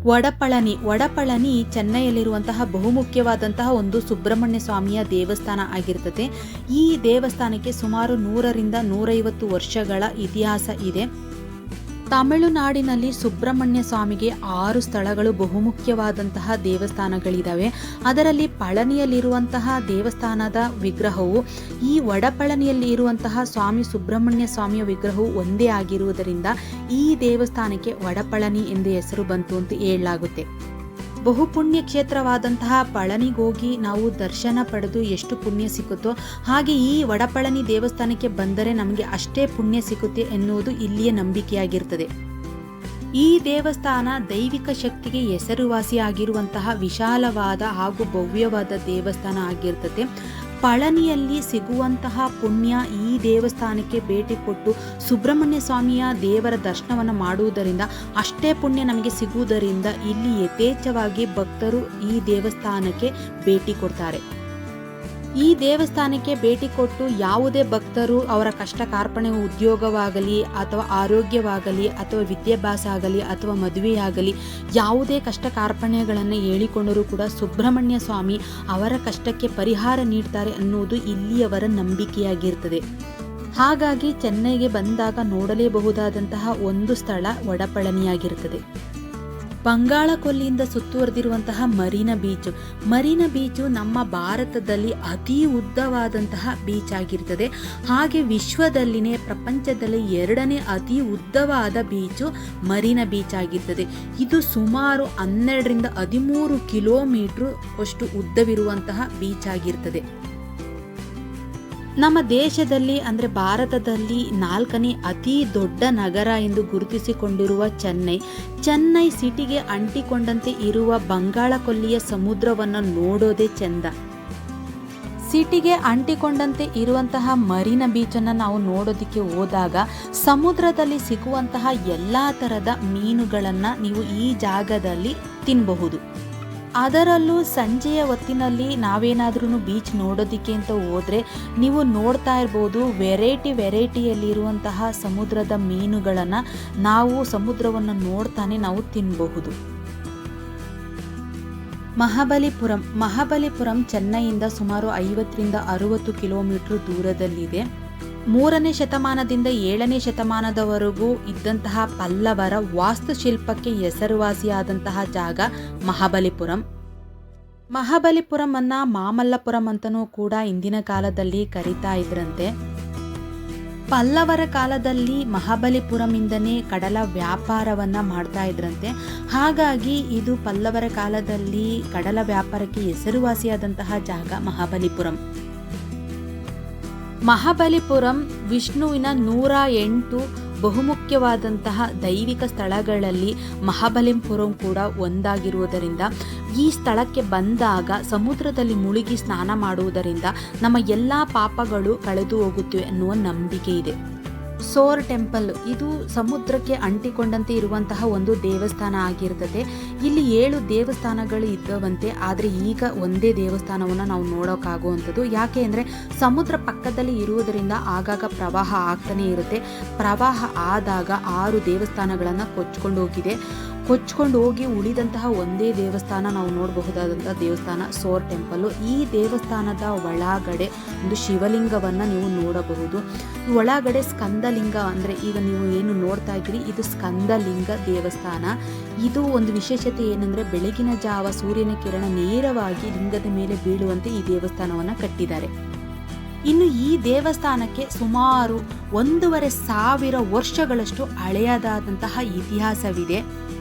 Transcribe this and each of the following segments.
ವಡಪಳನಿ ಚೆನ್ನೈಯಲ್ಲಿರುವಂತಹ ಬಹುಮುಖ್ಯವಾದಂತಹ ಒಂದು ಸುಬ್ರಹ್ಮಣ್ಯ ಸ್ವಾಮಿಯ ದೇವಸ್ಥಾನ ಆಗಿರ್ತದೆ. ಈ ದೇವಸ್ಥಾನಕ್ಕೆ ಸುಮಾರು 100ರಿಂದ 150 ವರ್ಷಗಳ ಇತಿಹಾಸ ಇದೆ. ತಮಿಳುನಾಡಿನಲ್ಲಿ ಸುಬ್ರಹ್ಮಣ್ಯ ಸ್ವಾಮಿಗೆ 6 ಸ್ಥಳಗಳು ಬಹುಮುಖ್ಯವಾದಂತಹ ದೇವಸ್ಥಾನಗಳಿದ್ದಾವೆ. ಅದರಲ್ಲಿ ಪಳನಿಯಲ್ಲಿರುವಂತಹ ದೇವಸ್ಥಾನದ ವಿಗ್ರಹವು ಈ ವಡಪಳನಿಯಲ್ಲಿ ಇರುವಂತಹ ಸ್ವಾಮಿ ಸುಬ್ರಹ್ಮಣ್ಯ ಸ್ವಾಮಿಯ ವಿಗ್ರಹವು ಒಂದೇ ಆಗಿರುವುದರಿಂದ ಈ ದೇವಸ್ಥಾನಕ್ಕೆ ವಡಪಳನಿ ಎಂದು ಹೆಸರು ಬಂತು ಅಂತ ಹೇಳಲಾಗುತ್ತೆ. ಬಹುಪುಣ್ಯ ಕ್ಷೇತ್ರವಾದಂತಹ ಪಳನಿಗೋಗಿ ನಾವು ದರ್ಶನ ಪಡೆದು ಎಷ್ಟು ಪುಣ್ಯ ಸಿಕ್ಕುತ್ತೋ ಹಾಗೆ ಈ ವಡಪಳನಿ ದೇವಸ್ಥಾನಕ್ಕೆ ಬಂದರೆ ನಮಗೆ ಅಷ್ಟೇ ಪುಣ್ಯ ಸಿಕ್ಕುತ್ತೆ ಎನ್ನುವುದು ಇಲ್ಲಿಯ ನಂಬಿಕೆಯಾಗಿರ್ತದೆ. ಈ ದೇವಸ್ಥಾನ ದೈವಿಕ ಶಕ್ತಿಗೆ ಹೆಸರುವಾಸಿಯಾಗಿರುವಂತಹ ವಿಶಾಲವಾದ ಹಾಗೂ ಭವ್ಯವಾದ ದೇವಸ್ಥಾನ ಆಗಿರ್ತದೆ. ಪಳನಿಯಲ್ಲಿ ಸಿಗುವಂತಹ ಪುಣ್ಯ ಈ ದೇವಸ್ಥಾನಕ್ಕೆ ಭೇಟಿ ಕೊಟ್ಟು ಸುಬ್ರಹ್ಮಣ್ಯ ಸ್ವಾಮಿಯ ದೇವರ ದರ್ಶನವನ್ನು ಮಾಡುವುದರಿಂದ ಅಷ್ಟೇ ಪುಣ್ಯ ನಮಗೆ ಸಿಗುವುದರಿಂದ ಇಲ್ಲಿ ಯಥೇಚ್ಛವಾಗಿ ಭಕ್ತರು ಈ ದೇವಸ್ಥಾನಕ್ಕೆ ಭೇಟಿ ಕೊಡ್ತಾರೆ. ಈ ದೇವಸ್ಥಾನಕ್ಕೆ ಭೇಟಿ ಕೊಟ್ಟು ಯಾವುದೇ ಭಕ್ತರು ಅವರ ಕಷ್ಟ ಕಾರ್ಪಣೆ, ಉದ್ಯೋಗವಾಗಲಿ ಅಥವಾ ಆರೋಗ್ಯವಾಗಲಿ ಅಥವಾ ವಿದ್ಯಾಭ್ಯಾಸ ಆಗಲಿ ಅಥವಾ ಮದುವೆಯಾಗಲಿ ಯಾವುದೇ ಕಷ್ಟ ಕಾರ್ಪಣ್ಯಗಳನ್ನು ಹೇಳಿಕೊಂಡರೂ ಕೂಡ ಸುಬ್ರಹ್ಮಣ್ಯ ಸ್ವಾಮಿ ಅವರ ಕಷ್ಟಕ್ಕೆ ಪರಿಹಾರ ನೀಡ್ತಾರೆ ಅನ್ನುವುದು ಇಲ್ಲಿಯವರ ನಂಬಿಕೆಯಾಗಿರ್ತದೆ. ಹಾಗಾಗಿ ಚೆನ್ನೈಗೆ ಬಂದಾಗ ನೋಡಲೇಬಹುದಾದಂತಹ ಒಂದು ಸ್ಥಳ ವಡಪಳನಿಯಾಗಿರ್ತದೆ. ಬಂಗಾಳ ಕೊಲ್ಲಿಯಿಂದ ಸುತ್ತುವರೆದಿರುವಂತಹ ಮರೀನಾ ಬೀಚು ನಮ್ಮ ಭಾರತದಲ್ಲಿ ಅತಿ ಉದ್ದವಾದಂತಹ ಬೀಚ್ ಆಗಿರ್ತದೆ. ಹಾಗೆ ವಿಶ್ವದಲ್ಲಿನೇ ಪ್ರಪಂಚದಲ್ಲಿ 2ನೇ ಅತಿ ಉದ್ದವಾದ ಬೀಚು ಮರೀನಾ ಬೀಚ್ ಆಗಿರ್ತದೆ. ಇದು ಸುಮಾರು 12ರಿಂದ 13 ಕಿಲೋಮೀಟರ್ ಅಷ್ಟು ಉದ್ದವಿರುವಂತಹ ಬೀಚ್ ಆಗಿರ್ತದೆ. ನಮ್ಮ ದೇಶದಲ್ಲಿ ಅಂದರೆ ಭಾರತದಲ್ಲಿ 4ನೇ ಅತಿ ದೊಡ್ಡ ನಗರ ಎಂದು ಗುರುತಿಸಿಕೊಂಡಿರುವ ಚೆನ್ನೈ ಸಿಟಿಗೆ ಅಂಟಿಕೊಂಡಂತೆ ಇರುವ ಬಂಗಾಳ ಕೊಲ್ಲಿಯ ಸಮುದ್ರವನ್ನು ನೋಡೋದೇ ಚೆಂದ. ಸಿಟಿಗೆ ಅಂಟಿಕೊಂಡಂತೆ ಇರುವಂತಹ ಮರೀನಾ ಬೀಚನ್ನು ನಾವು ನೋಡೋದಕ್ಕೆ ಹೋದಾಗ ಸಮುದ್ರದಲ್ಲಿ ಸಿಗುವಂತಹ ಎಲ್ಲ ಥರದ ಮೀನುಗಳನ್ನು ನೀವು ಈ ಜಾಗದಲ್ಲಿ ತಿನ್ನಬಹುದು. ಅದರಲ್ಲೂ ಸಂಜೆಯ ಹೊತ್ತಿನಲ್ಲಿ ನಾವೇನಾದ್ರೂ ಬೀಚ್ ನೋಡೋದಕ್ಕೆ ಅಂತ ಹೋದರೆ ನೀವು ನೋಡ್ತಾ ಇರ್ಬೋದು ವೆರೈಟಿಯಲ್ಲಿರುವಂತಹ ಸಮುದ್ರದ ಮೀನುಗಳನ್ನು ನಾವು ಸಮುದ್ರವನ್ನು ನೋಡ್ತಾನೆ ನಾವು ತಿನ್ನಬಹುದು. ಮಹಾಬಲಿಪುರಂ ಚೆನ್ನೈಯಿಂದ ಸುಮಾರು 50ರಿಂದ 60 ಕಿಲೋಮೀಟರ್ ದೂರದಲ್ಲಿದೆ. 3ನೇ ಶತಮಾನದಿಂದ 7ನೇ ಶತಮಾನದವರೆಗೂ ಇದ್ದಂತಹ ಪಲ್ಲವರ ವಾಸ್ತುಶಿಲ್ಪಕ್ಕೆ ಹೆಸರುವಾಸಿಯಾದಂತಹ ಜಾಗ ಮಹಾಬಲಿಪುರಂ ಅನ್ನ ಮಾಮಲ್ಲಪುರಂ ಅಂತನೂ ಕೂಡ ಇಂದಿನ ಕಾಲದಲ್ಲಿ ಕರೀತಾ ಇದ್ರಂತೆ. ಪಲ್ಲವರ ಕಾಲದಲ್ಲಿ ಮಹಾಬಲಿಪುರಮಿಂದನೇ ಕಡಲ ವ್ಯಾಪಾರವನ್ನ ಮಾಡ್ತಾ ಇದ್ರಂತೆ. ಹಾಗಾಗಿ ಇದು ಪಲ್ಲವರ ಕಾಲದಲ್ಲಿ ಕಡಲ ವ್ಯಾಪಾರಕ್ಕೆ ಹೆಸರುವಾಸಿಯಾದಂತಹ ಜಾಗ ಮಹಾಬಲಿಪುರಂ ವಿಷ್ಣುವಿನ 108 ಬಹುಮುಖ್ಯವಾದಂತಹ ದೈವಿಕ ಸ್ಥಳಗಳಲ್ಲಿ ಮಹಾಬಲಿಪುರಂ ಕೂಡ ಒಂದಾಗಿರುವುದರಿಂದ ಈ ಸ್ಥಳಕ್ಕೆ ಬಂದಾಗ ಸಮುದ್ರದಲ್ಲಿ ಮುಳುಗಿ ಸ್ನಾನ ಮಾಡುವುದರಿಂದ ನಮ್ಮ ಎಲ್ಲ ಪಾಪಗಳು ಕಳೆದು ಹೋಗುತ್ತವೆ ಅನ್ನುವ ನಂಬಿಕೆ ಇದೆ. ಸೋರ್ ಟೆಂಪಲ್ ಇದು ಸಮುದ್ರಕ್ಕೆ ಅಂಟಿಕೊಂಡಂತೆ ಇರುವಂತಹ ಒಂದು ದೇವಸ್ಥಾನ ಆಗಿರ್ತದೆ. ಇಲ್ಲಿ 7 ದೇವಸ್ಥಾನಗಳು ಇದ್ದವಂತೆ, ಆದರೆ ಈಗ ಒಂದೇ ದೇವಸ್ಥಾನವನ್ನು ನಾವು ನೋಡೋಕ್ಕಾಗುವಂಥದ್ದು. ಯಾಕೆ ಅಂದರೆ ಸಮುದ್ರ ಪಕ್ಕದಲ್ಲಿ ಇರುವುದರಿಂದ ಆಗಾಗ ಪ್ರವಾಹ ಆಗ್ತಾನೆ ಇರುತ್ತೆ. ಪ್ರವಾಹ ಆದಾಗ 6 ದೇವಸ್ಥಾನಗಳನ್ನು ಕೊಚ್ಕೊಂಡು ಹೋಗಿ ಉಳಿದಂತಹ ಒಂದೇ ದೇವಸ್ಥಾನ ನಾವು ನೋಡಬಹುದಾದಂತಹ ದೇವಸ್ಥಾನ ಸೋರ್ ಟೆಂಪಲ್. ಈ ದೇವಸ್ಥಾನದ ಒಳಗಡೆ ಒಂದು ಶಿವಲಿಂಗವನ್ನು ನೀವು ನೋಡಬಹುದು. ಒಳಗಡೆ ಸ್ಕಂದಲಿಂಗ ಅಂದರೆ ಈಗ ನೀವು ಏನು ನೋಡ್ತಾ ಇದ್ದೀರಿ ಇದು ಸ್ಕಂದಲಿಂಗ ದೇವಸ್ಥಾನ. ಇದು ಒಂದು ವಿಶೇಷತೆ ಏನಂದರೆ ಬೆಳಗಿನ ಜಾವ ಸೂರ್ಯನ ಕಿರಣ ನೇರವಾಗಿ ಲಿಂಗದ ಮೇಲೆ ಬೀಳುವಂತೆ ಈ ದೇವಸ್ಥಾನವನ್ನು ಕಟ್ಟಿದ್ದಾರೆ. ಇನ್ನು ಈ ದೇವಸ್ಥಾನಕ್ಕೆ ಸುಮಾರು 1,500 ವರ್ಷಗಳಷ್ಟು ಹಳೆಯದಾದಂತಹ ಇತಿಹಾಸವಿದೆ.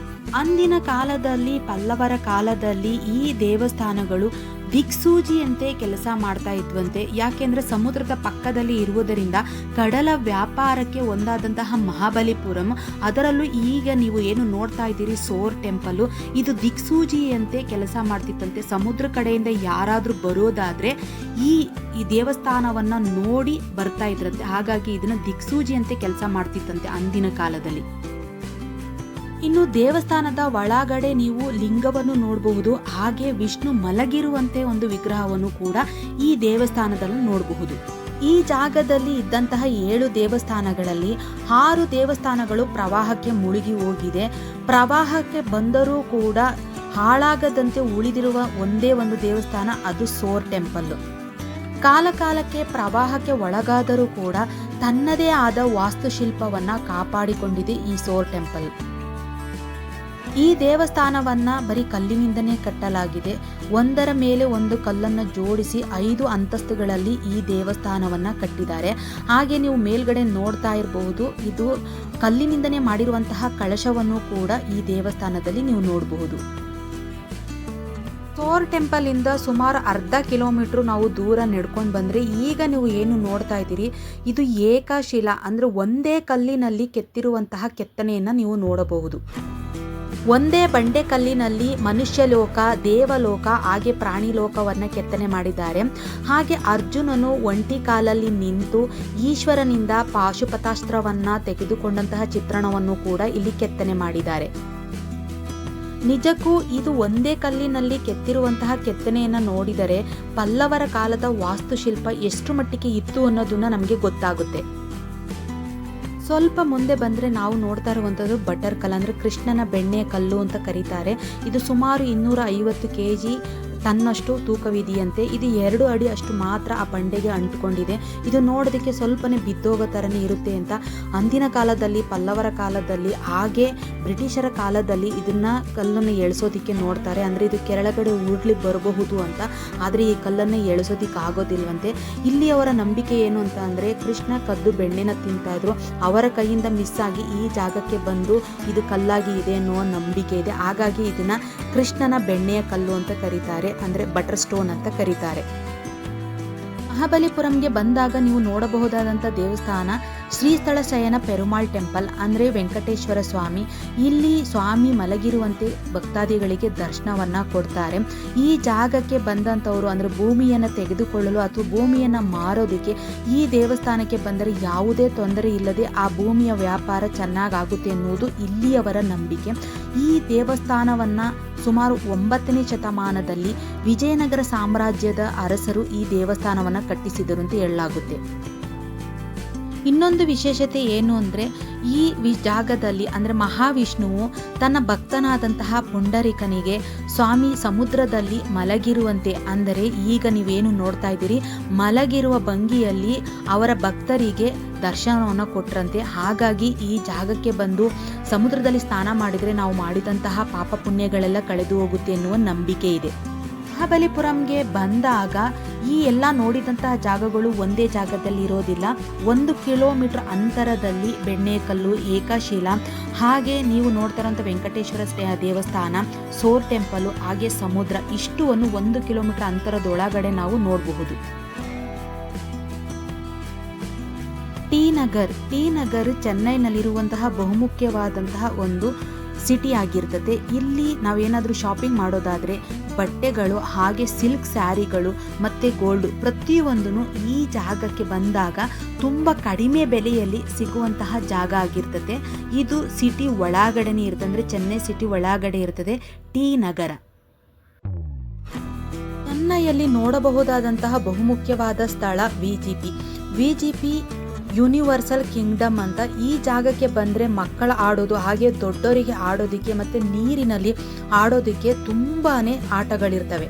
ಅಂದಿನ ಕಾಲದಲ್ಲಿ ಪಲ್ಲವರ ಕಾಲದಲ್ಲಿ ಈ ದೇವಸ್ಥಾನಗಳು ದಿಕ್ಸೂಜಿಯಂತೆ ಕೆಲಸ ಮಾಡ್ತಾ ಇದ್ವಂತೆ. ಯಾಕೆಂದರೆ ಸಮುದ್ರದ ಪಕ್ಕದಲ್ಲಿ ಇರುವುದರಿಂದ ಕಡಲ ವ್ಯಾಪಾರಕ್ಕೆ ಒಂದಾದಂತಹ ಮಹಾಬಲಿಪುರಂ, ಅದರಲ್ಲೂ ಈಗ ನೀವು ಏನು ನೋಡ್ತಾ ಇದ್ದೀರಿ ಸೋರ್ ಟೆಂಪಲ್ಲು, ಇದು ದಿಕ್ಸೂಜಿಯಂತೆ ಕೆಲಸ ಮಾಡ್ತಿತ್ತಂತೆ. ಸಮುದ್ರ ಕಡೆಯಿಂದ ಯಾರಾದರೂ ಬರೋದಾದರೆ ಈ ದೇವಸ್ಥಾನವನ್ನು ನೋಡಿ ಬರ್ತಾ ಇದ್ರಂತೆ. ಹಾಗಾಗಿ ಇದನ್ನು ದಿಕ್ಸೂಜಿಯಂತೆ ಕೆಲಸ ಮಾಡ್ತಿತ್ತಂತೆ ಅಂದಿನ ಕಾಲದಲ್ಲಿ. ಇನ್ನು ದೇವಸ್ಥಾನದ ಒಳಗಡೆ ನೀವು ಲಿಂಗವನ್ನು ನೋಡಬಹುದು. ಹಾಗೆ ವಿಷ್ಣು ಮಲಗಿರುವಂತೆ ಒಂದು ವಿಗ್ರಹವನ್ನು ಕೂಡ ಈ ದೇವಸ್ಥಾನದಲ್ಲಿ ನೋಡಬಹುದು. ಈ ಜಾಗದಲ್ಲಿ ಇದ್ದಂತಹ 7 ದೇವಸ್ಥಾನಗಳಲ್ಲಿ 6 ದೇವಸ್ಥಾನಗಳು ಪ್ರವಾಹಕ್ಕೆ ಮುಳುಗಿ ಹೋಗಿದೆ. ಪ್ರವಾಹಕ್ಕೆ ಬಂದರೂ ಕೂಡ ಹಾಳಾಗದಂತೆ ಉಳಿದಿರುವ ಒಂದೇ ಒಂದು ದೇವಸ್ಥಾನ, ಅದು ಸೋರ್ ಟೆಂಪಲ್. ಕಾಲಕಾಲಕ್ಕೆ ಪ್ರವಾಹಕ್ಕೆ ಒಳಗಾದರೂ ಕೂಡ ತನ್ನದೇ ಆದ ವಾಸ್ತುಶಿಲ್ಪವನ್ನು ಕಾಪಾಡಿಕೊಂಡಿದೆ ಈ ಸೋರ್ ಟೆಂಪಲ್. ಈ ದೇವಸ್ಥಾನವನ್ನ ಬರೀ ಕಲ್ಲಿನಿಂದನೇ ಕಟ್ಟಲಾಗಿದೆ. ಒಂದರ ಮೇಲೆ ಒಂದು ಕಲ್ಲನ್ನು ಜೋಡಿಸಿ 5 ಅಂತಸ್ತುಗಳಲ್ಲಿ ಈ ದೇವಸ್ಥಾನವನ್ನ ಕಟ್ಟಿದ್ದಾರೆ. ಹಾಗೆ ನೀವು ಮೇಲ್ಗಡೆ ನೋಡ್ತಾ ಇರಬಹುದು, ಇದು ಕಲ್ಲಿನಿಂದನೇ ಮಾಡಿರುವಂತಹ ಕಳಶವನ್ನು ಕೂಡ ಈ ದೇವಸ್ಥಾನದಲ್ಲಿ ನೀವು ನೋಡಬಹುದು. ಸೋರ್ ಟೆಂಪಲ್ ಇಂದ ಸುಮಾರು ಅರ್ಧ ಕಿಲೋಮೀಟರ್ ನಾವು ದೂರ ನಡ್ಕೊಂಡು ಬಂದರೆ ಈಗ ನೀವು ಏನು ನೋಡ್ತಾ ಇದ್ದೀರಿ, ಇದು ಏಕಶಿಲಾ ಅಂದರೆ ಒಂದೇ ಕಲ್ಲಿನಲ್ಲಿ ಕೆತ್ತಿರುವಂತಹ ಕೆತ್ತನೆಯನ್ನು ನೀವು ನೋಡಬಹುದು. ಒಂದೇ ಬಂಡೆ ಕಲ್ಲಿನಲ್ಲಿ ಮನುಷ್ಯ ಲೋಕ, ದೇವಲೋಕ ಹಾಗೆ ಪ್ರಾಣಿ ಲೋಕವನ್ನು ಕೆತ್ತನೆ ಮಾಡಿದ್ದಾರೆ. ಹಾಗೆ ಅರ್ಜುನನು ಒಂಟಿ ಕಾಲಲ್ಲಿ ನಿಂತು ಈಶ್ವರನಿಂದ ಪಾಶುಪತಾಸ್ತ್ರವನ್ನು ತೆಗೆದುಕೊಂಡಂತಹ ಚಿತ್ರಣವನ್ನು ಕೂಡ ಇಲ್ಲಿ ಕೆತ್ತನೆ ಮಾಡಿದ್ದಾರೆ. ನಿಜಕ್ಕೂ ಇದು ಒಂದೇ ಕಲ್ಲಿನಲ್ಲಿ ಕೆತ್ತಿರುವಂತಹ ಕೆತ್ತನೆಯನ್ನು ನೋಡಿದರೆ ಪಲ್ಲವರ ಕಾಲದ ವಾಸ್ತುಶಿಲ್ಪ ಎಷ್ಟು ಮಟ್ಟಿಗೆ ಇತ್ತು ಅನ್ನೋದನ್ನ ನಮಗೆ ಗೊತ್ತಾಗುತ್ತೆ. ಸ್ವಲ್ಪ ಮುಂದೆ ಬಂದರೆ ನಾವು ನೋಡ್ತಾ ಇರುವಂಥದ್ದು ಬಟರ್ ಕಲ್ಲು, ಅಂದರೆ ಕೃಷ್ಣನ ಬೆಣ್ಣೆಯ ಕಲ್ಲು ಅಂತ ಕರೀತಾರೆ. ಇದು ಸುಮಾರು 250 kg ತನ್ನಷ್ಟು ತೂಕವಿದೆಯಂತೆ. ಇದು 2 ಅಡಿ ಅಷ್ಟು ಮಾತ್ರ ಆ ಬಂಡೆಗೆ ಅಂಟುಕೊಂಡಿದೆ. ಇದು ನೋಡೋದಕ್ಕೆ ಸ್ವಲ್ಪನೇ ಬಿದ್ದೋಗೋ ಥರನೇ ಇರುತ್ತೆ ಅಂತ ಅಂದಿನ ಕಾಲದಲ್ಲಿ, ಪಲ್ಲವರ ಕಾಲದಲ್ಲಿ ಹಾಗೆ ಬ್ರಿಟಿಷರ ಕಾಲದಲ್ಲಿ ಇದನ್ನು ಕಲ್ಲನ್ನು ಎಳಿಸೋದಕ್ಕೆ ನೋಡ್ತಾರೆ. ಅಂದರೆ ಇದು ಕೆಳಗಡೆ ಉರುಳ್ಲಿಕ್ಕೆ ಬರಬಹುದು ಅಂತ. ಆದರೆ ಈ ಕಲ್ಲನ್ನು ಎಳಿಸೋದಕ್ಕೆ ಆಗೋದಿಲ್ವಂತೆ. ಇಲ್ಲಿ ಅವರ ನಂಬಿಕೆ ಏನು ಅಂತ ಅಂದರೆ, ಕೃಷ್ಣ ಕದ್ದು ಬೆಣ್ಣೆನ ತಿಂತಾ ಇದ್ರು, ಅವರ ಕೈಯಿಂದ ಮಿಸ್ ಆಗಿ ಈ ಜಾಗಕ್ಕೆ ಬಂದು ಇದು ಕಲ್ಲಾಗಿ ಇದೆ ಅನ್ನುವ ನಂಬಿಕೆ ಇದೆ. ಹಾಗಾಗಿ ಇದನ್ನು ಕೃಷ್ಣನ ಬೆಣ್ಣೆಯ ಕಲ್ಲು ಅಂತ ಕರೀತಾರೆ, ಅಂದರೆ ಬಟರ್ ಸ್ಟೋನ್ ಅಂತ ಕರೀತಾರೆ. ಮಹಾಬಲಿಪುರಂಗೆ ಬಂದಾಗ ನೀವು ನೋಡಬಹುದಾದಂಥ ದೇವಸ್ಥಾನ ಶ್ರೀಸ್ಥಳ ಶಯನ ಪೆರುಮಾಳ್ ಟೆಂಪಲ್, ಅಂದರೆ ವೆಂಕಟೇಶ್ವರ ಸ್ವಾಮಿ. ಇಲ್ಲಿ ಸ್ವಾಮಿ ಮಲಗಿರುವಂತೆ ಭಕ್ತಾದಿಗಳಿಗೆ ದರ್ಶನವನ್ನು ಕೊಡ್ತಾರೆ. ಈ ಜಾಗಕ್ಕೆ ಬಂದಂಥವರು, ಅಂದರೆ ಭೂಮಿಯನ್ನು ತೆಗೆದುಕೊಳ್ಳಲು ಅಥವಾ ಭೂಮಿಯನ್ನು ಮಾರೋದಕ್ಕೆ ಈ ದೇವಸ್ಥಾನಕ್ಕೆ ಬಂದರೆ ಯಾವುದೇ ತೊಂದರೆ ಇಲ್ಲದೆ ಆ ಭೂಮಿಯ ವ್ಯಾಪಾರ ಚೆನ್ನಾಗಾಗುತ್ತೆ ಎನ್ನುವುದು ಇಲ್ಲಿಯವರ ನಂಬಿಕೆ. ಈ ದೇವಸ್ಥಾನವನ್ನು ಸುಮಾರು 9ನೇ ಶತಮಾನದಲ್ಲಿ ವಿಜಯನಗರ ಸಾಮ್ರಾಜ್ಯದ ಅರಸರು ಈ ದೇವಸ್ಥಾನವನ್ನು ಕಟ್ಟಿಸಿದರು ಅಂತ ಹೇಳಲಾಗುತ್ತೆ. ಇನ್ನೊಂದು ವಿಶೇಷತೆ ಏನು ಅಂದರೆ, ಈ ಜಾಗದಲ್ಲಿ ಅಂದರೆ ಮಹಾವಿಷ್ಣುವು ತನ್ನ ಭಕ್ತನಾದಂತಹ ಪುಂಡರಿಕನಿಗೆ ಸ್ವಾಮಿ ಸಮುದ್ರದಲ್ಲಿ ಮಲಗಿರುವಂತೆ, ಅಂದರೆ ಈಗ ನೀವೇನು ನೋಡ್ತಾ ಇದ್ದೀರಿ ಮಲಗಿರುವ ಭಂಗಿಯಲ್ಲಿ ಅವರ ಭಕ್ತರಿಗೆ ದರ್ಶನವನ್ನು ಕೊಟ್ಟರಂತೆ. ಹಾಗಾಗಿ ಈ ಜಾಗಕ್ಕೆ ಬಂದು ಸಮುದ್ರದಲ್ಲಿ ಸ್ನಾನ ಮಾಡಿದರೆ ನಾವು ಮಾಡಿದಂತಹ ಪಾಪ ಪುಣ್ಯಗಳೆಲ್ಲ ಕಳೆದು ಹೋಗುತ್ತೆ ಎನ್ನುವ ನಂಬಿಕೆ ಇದೆ. ಮಹಾಬಲಿಪುರಂಗೆ ಬಂದಾಗ ಈ ಎಲ್ಲ ನೋಡಿದಂತಹ ಜಾಗಗಳು ಒಂದೇ ಜಾಗದಲ್ಲಿ ಇರೋದಿಲ್ಲ. 1 ಕಿಲೋಮೀಟರ್ ಅಂತರದಲ್ಲಿ ಬೆಣ್ಣೆಕಲ್ಲು, ಏಕಶಿಲಾ, ಹಾಗೆ ನೀವು ನೋಡ್ತಾ ಇರೋಂಥ ವೆಂಕಟೇಶ್ವರ ದೇವಸ್ಥಾನ, ಸೋರ್ ಟೆಂಪಲು, ಹಾಗೆ ಸಮುದ್ರ, ಇಷ್ಟುವನ್ನು 1 ಕಿಲೋಮೀಟರ್ ಅಂತರದೊಳಗಡೆ ನಾವು ನೋಡಬಹುದು. ಟಿ ನಗರ್ ಚೆನ್ನೈನಲ್ಲಿರುವಂತಹ ಬಹುಮುಖ್ಯವಾದಂತಹ ಒಂದು ಸಿಟಿ ಆಗಿರ್ತದೆ. ಇಲ್ಲಿ ನಾವೇನಾದರೂ ಶಾಪಿಂಗ್ ಮಾಡೋದಾದರೆ ಬಟ್ಟೆಗಳು, ಹಾಗೆ ಸಿಲ್ಕ್ ಸ್ಯಾರಿಗಳು ಮತ್ತು ಗೋಲ್ಡು ಪ್ರತಿಯೊಂದೂ ಈ ಜಾಗಕ್ಕೆ ಬಂದಾಗ ತುಂಬ ಕಡಿಮೆ ಬೆಲೆಯಲ್ಲಿ ಸಿಗುವಂತಹ ಜಾಗ ಆಗಿರ್ತದೆ. ಇದು ಸಿಟಿ ಒಳಗಡೆನೇ ಇರ್ತದೆ, ಅಂದರೆ ಚೆನ್ನೈ ಸಿಟಿ ಒಳಗಡೆ ಇರ್ತದೆ ಟಿ ನಗರ. ಚೆನ್ನೈಯಲ್ಲಿ ನೋಡಬಹುದಾದಂತಹ ಬಹುಮುಖ್ಯವಾದ ಸ್ಥಳ ವಿಜಿಪಿ ಯೂನಿವರ್ಸಲ್ ಕಿಂಗ್ಡಮ್ ಅಂತ. ಈ ಜಾಗಕ್ಕೆ ಬಂದರೆ ಮಕ್ಕಳ ಆಡೋದು, ಹಾಗೆ ದೊಡ್ಡವರಿಗೆ ಆಡೋದಕ್ಕೆ ಮತ್ತು ನೀರಿನಲ್ಲಿ ಆಡೋದಕ್ಕೆ ತುಂಬಾ ಆಟಗಳಿರ್ತವೆ.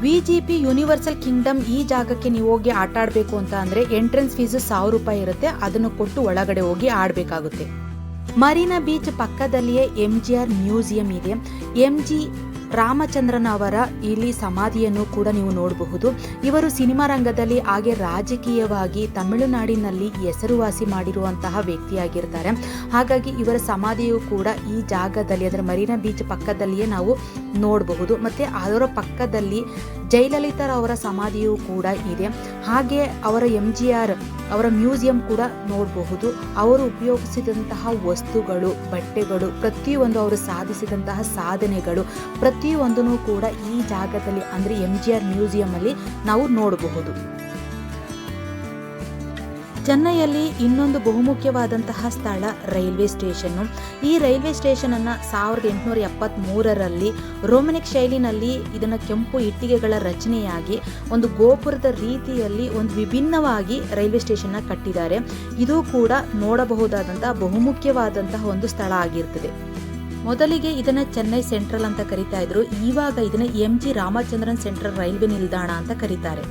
ವಿಜಿಪಿ ಯೂನಿವರ್ಸಲ್ ಕಿಂಗ್ಡಮ್ ಈ ಜಾಗಕ್ಕೆ ನೀವು ಹೋಗಿ ಆಟ ಆಡಬೇಕು ಅಂತ ಅಂದರೆ ಎಂಟ್ರೆನ್ಸ್ ಫೀಸು 1000 ರೂಪಾಯಿ ಇರುತ್ತೆ. ಅದನ್ನು ಕೊಟ್ಟು ಒಳಗಡೆ ಹೋಗಿ ಆಡಬೇಕಾಗುತ್ತೆ. ಮರೀನಾ ಬೀಚ್ ಪಕ್ಕದಲ್ಲಿಯೇ MGR ಮ್ಯೂಸಿಯಂ ಇದೆ. MG ರಾಮಚಂದ್ರನ್ ಅವರ ಇಲ್ಲಿ ಸಮಾಧಿಯನ್ನು ಕೂಡ ನೀವು ನೋಡಬಹುದು. ಇವರು ಸಿನಿಮಾ ರಂಗದಲ್ಲಿ ಹಾಗೆ ರಾಜಕೀಯವಾಗಿ ತಮಿಳುನಾಡಿನಲ್ಲಿ ಹೆಸರುವಾಸಿ ಮಾಡಿರುವಂತಹ ವ್ಯಕ್ತಿಯಾಗಿರ್ತಾರೆ. ಹಾಗಾಗಿ ಇವರ ಸಮಾಧಿಯು ಕೂಡ ಈ ಜಾಗದಲ್ಲಿ, ಅಂದರೆ ಮರೀನಾ ಬೀಚ್ ಪಕ್ಕದಲ್ಲಿಯೇ ನಾವು ನೋಡಬಹುದು. ಮತ್ತು ಅದರ ಪಕ್ಕದಲ್ಲಿ ಜಯಲಲಿತಾ ಅವರ ಸಮಾಧಿಯು ಕೂಡ ಇದೆ. ಹಾಗೆ ಅವರ MGR ಅವರ ಮ್ಯೂಸಿಯಂ ಕೂಡ ನೋಡಬಹುದು. ಅವರು ಉಪಯೋಗಿಸಿದಂತಹ ವಸ್ತುಗಳು, ಬಟ್ಟೆಗಳು, ಪ್ರತಿಯೊಂದು ಅವರು ಸಾಧಿಸಿದಂತಹ ಸಾಧನೆಗಳು ಪ್ರತಿಯೊಂದನ್ನು ಕೂಡ ಈ ಜಾಗದಲ್ಲಿ, ಅಂದರೆ MGR ಮ್ಯೂಸಿಯಂ ಅಲ್ಲಿ ನಾವು ನೋಡಬಹುದು. ಚೆನ್ನೈಯಲ್ಲಿ ಇನ್ನೊಂದು ಬಹುಮುಖ್ಯವಾದಂತಹ ಸ್ಥಳ ರೈಲ್ವೆ ಸ್ಟೇಷನ್ನು. ಈ ರೈಲ್ವೆ ಸ್ಟೇಷನನ್ನು 1873ರಲ್ಲಿ ರೋಮನಿಕ್ ಶೈಲಿನಲ್ಲಿ ಇದನ್ನು ಕೆಂಪು ಇಟ್ಟಿಗೆಗಳ ರಚನೆಯಾಗಿ ಒಂದು ಗೋಪುರದ ರೀತಿಯಲ್ಲಿ ಒಂದು ವಿಭಿನ್ನವಾಗಿ ರೈಲ್ವೆ ಸ್ಟೇಷನ್ನ ಕಟ್ಟಿದ್ದಾರೆ. ಇದು ಕೂಡ ನೋಡಬಹುದಾದಂತಹ ಬಹುಮುಖ್ಯವಾದಂತಹ ಒಂದು ಸ್ಥಳ ಆಗಿರ್ತದೆ. ಮೊದಲಿಗೆ ಇದನ್ನು ಚೆನ್ನೈ ಸೆಂಟ್ರಲ್ ಅಂತ ಕರಿತಾ ಇದ್ರು. ಇವಾಗ ಇದನ್ನು MG ರಾಮಚಂದ್ರನ್ ಸೆಂಟ್ರಲ್ ರೈಲ್ವೆ ನಿಲ್ದಾಣ ಅಂತ ಕರೀತಾರೆ.